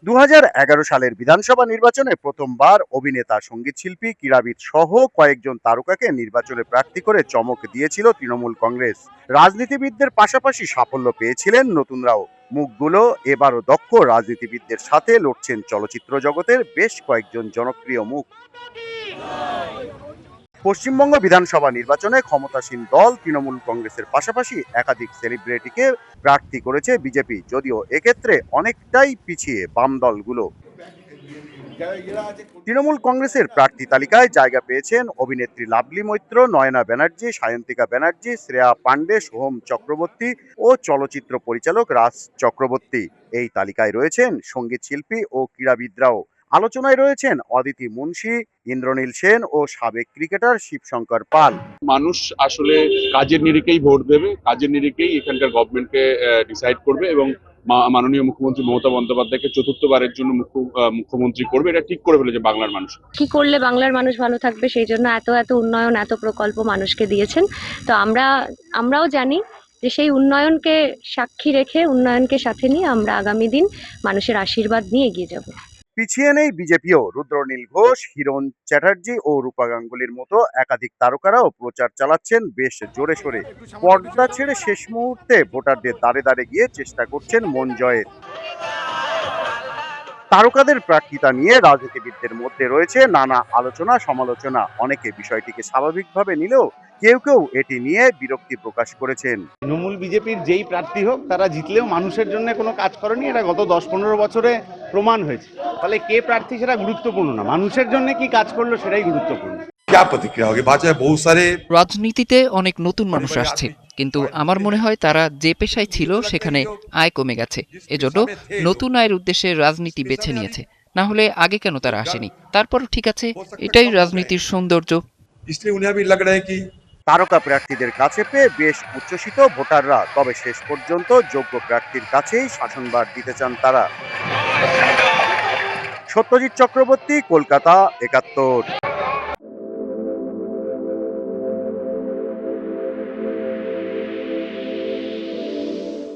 2011 সালের বিধানসভা নির্বাচনে প্রথমবার অভিনেতা, সঙ্গীতশিল্পী, ক্রীড়াবিদ সহ কয়েকজন তারকাকে নির্বাচনে প্রার্থী করে চমক দিয়েছিল তৃণমূল কংগ্রেস। রাজনীতিবিদদের পাশাপাশি সাফল্য পেয়েছিলেন নতুনরাও। মুখগুলো এবারও দক্ষ রাজনীতিবিদদের সাথে লড়ছেন চলচ্চিত্র জগতের বেশ কয়েকজন জনপ্রিয় মুখ। পশ্চিমবঙ্গ বিধানসভা নির্বাচনে ক্ষমতাসীন দল তৃণমূল কংগ্রেসের পাশাপাশি একাধিক সেলিব্রিটিকে প্রার্থী করেছে বিজেপি, যদিও এক্ষেত্রে অনেকটাই পিছিয়ে বাম দলগুলো। তৃণমূল কংগ্রেসের প্রার্থী তালিকায় জায়গা পেয়েছেন অভিনেত্রী লাভলি মৈত্র, নয়না ব্যানার্জি, সায়ন্তিকা ব্যানার্জি, শ্রেয়া পাণ্ডে, সোহম চক্রবর্তী ও চলচ্চিত্র পরিচালক রাজ চক্রবর্তী। এই তালিকায় রয়েছেন সঙ্গীত শিল্পী ও ক্রীড়াবিদরাও। আলোচনায় রয়েছেন অদিতি মুন্সি, ইন্দ্রনীল সেন ও সাবেক ক্রিকেটার শিবশঙ্কর পাল। মানুষ আসলে কাজের নিরিখেই ভোট দেবে, কাজের নিরিখেই এখানকার গভর্নমেন্টকে ডিসাইড করবে এবং মাননীয় মুখ্যমন্ত্রী মমতা বন্দ্যোপাধ্যায়কে চতুর্থবারের জন্য মুখ্যমন্ত্রী করবে, এটা ঠিক করে ফেলেছে বাংলার মানুষ। কি করলে বাংলার মানুষ ভালো থাকবে, সেই জন্য এত এত উন্নয়ন, এত প্রকল্প মানুষকে দিয়েছেন। তো আমরাও জানি যে সেই উন্নয়নকে সাক্ষী রেখে, উন্নয়নকে সাথে নিয়ে আমরা আগামী দিন মানুষের আশীর্বাদ নিয়ে এগিয়ে যাব। পিছিয়ে নেই বিজেপিও। রুদ্রনীল ঘোষ, হিরণ চ্যাটার্জি ও রূপা গাঙ্গুলির মতো একাধিক তারকারাও প্রচার চালাচ্ছেন বেশ জোরে সোরে। পর্দা ছেড়ে শেষ মুহূর্তে ভোটারদের দ্বারে দ্বারে গিয়ে চেষ্টা করছেন মন জয়ের। তারকাদের প্রার্থিতা নিয়ে রাজনীতিবিদদের মধ্যে রয়েছে নানা আলোচনা সমালোচনা। অনেকে বিষয়টিকে স্বাভাবিকভাবে নিলেও কেউ কেউ এটি নিয়ে বিরক্তি প্রকাশ করেছেন। তৃণমূল বিজেপির যেই প্রার্থী হোক, তারা জিতলেও মানুষের জন্য কোনো কাজ করেনি, এটা গত 10-15 বছরে প্রমাণ হয়েছে। ফলে কে প্রার্থী সেটা গুরুত্বপূর্ণ না, মানুষের জন্য কি কাজ করলো সেটাই গুরুত্বপূর্ণ। রাজনীতিতে অনেক নতুন মানুষ আসছে, কিন্তু আমার মনে হয় তারা যে পেশায় ছিল সেখানে আয় কমে গেছে, এজন্য নতুন আয়ের উদ্দেশ্যে রাজনীতি বেছে নিয়েছে। না হলে আগে কেন তারা আসেনি? তারপরও ঠিক আছে, এটাই রাজনীতির সৌন্দর্য। তারকা প্রার্থীদের কাছে পেয়ে বেশ উচ্ছ্বসিত ভোটাররা, তবে শেষ পর্যন্ত যোগ্য প্রার্থীর কাছেই শাসনভার দিতে চান তারা। সত্যজিৎ চক্রবর্তী, কলকাতা ৭১।